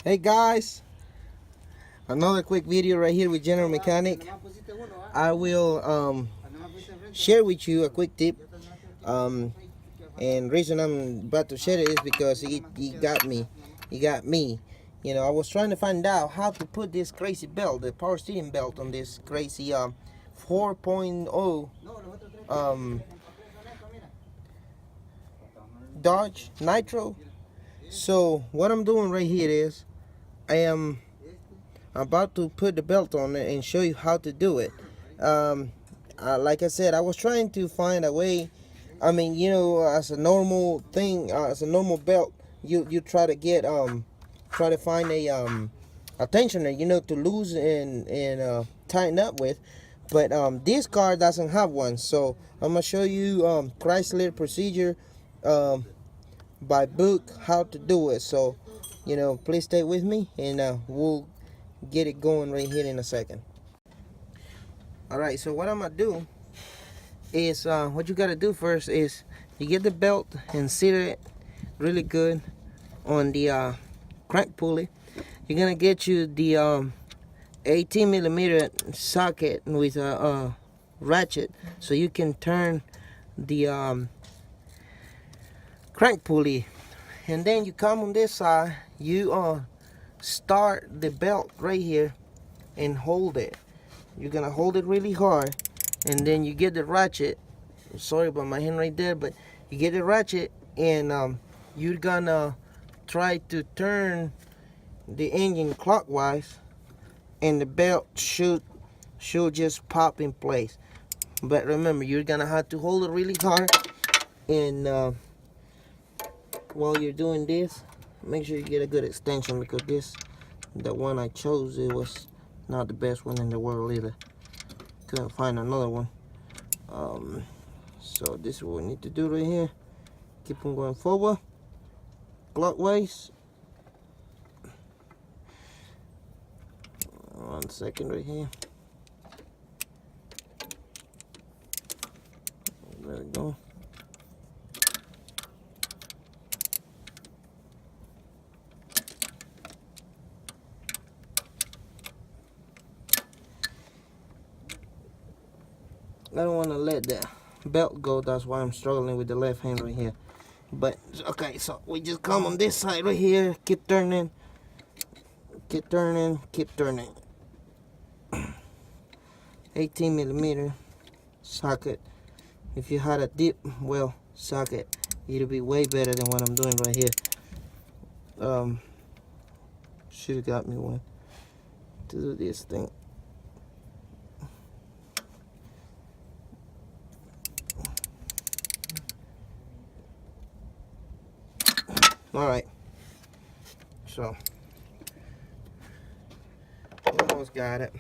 Hey guys, another quick video right here with General Mechanic. I will share with you a quick tip, and reason I'm about to share it is because he got me. You know, I was trying to find out how to put this crazy belt, the power steering belt, on this crazy 4.0 DODGE Nitro. So what I'm doing right here is I am about to put the belt on it and show you how to do it. Like I said, I was trying to find a way. I mean, you know, as a normal thing, as a normal belt, you try to get try to find a tensioner, you know, to lose and tighten up with. But this car doesn't have one, so I'm gonna show you Chrysler procedure by book how to do it. So, you know, please stay with me, and we'll get it going right here in a second. All right, so what I'm gonna do is what you gotta do first is you get the belt and sit it really good on the crank pulley. You're gonna get you the 18mm socket with a ratchet, so you can turn the crank pulley, and then you come on this side. You start the belt right here and hold it. You're gonna hold it really hard, and then you get the ratchet. Sorry about my hand right there, but you get the ratchet, and you're gonna try to turn the engine clockwise, and the belt should just pop in place. But remember, you're gonna have to hold it really hard, and while you're doing this, make sure you get a good extension, because the one I chose, it was not the best one in the world either. Couldn't find another one. So this is what we need to do right here. Keep on going forward, clockwise. 1 second right here. There we go. I don't want to let the belt go, that's why I'm struggling with the left hand right here. But okay, so we just come on this side right here, keep turning, keep turning, keep turning. 18mm socket. If you had a deep well socket, it'll be way better than what I'm doing right here. Should have got me one to do this thing. Alright, so almost got it.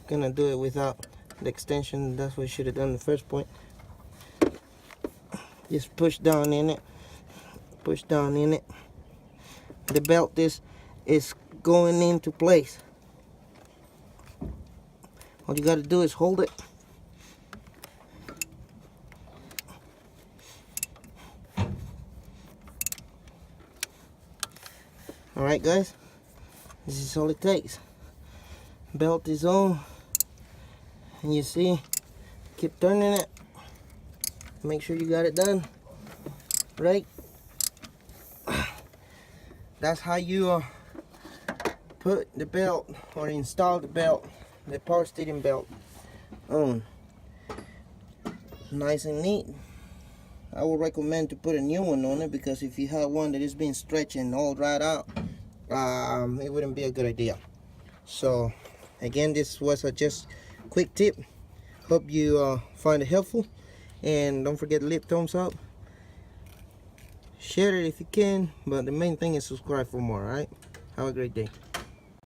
Gonna do it without the extension. That's what I should have done in the first point. Just push down in it, push down in it. The belt is going into place. All you gotta do is hold it. Alright guys, this is all it takes. Belt is on, and you see, keep turning it. Make sure you got it done right. That's how you put the belt, or install the belt, the power steering belt on. Nice and neat. I would recommend to put a new one on it, because if you have one that is being stretched and all dried out, it wouldn't be a good idea. So again, this was a just quick tip. Hope you find it helpful, and don't forget to leave thumbs up, share it if you can, but the main thing is subscribe for more. All right, have a great day.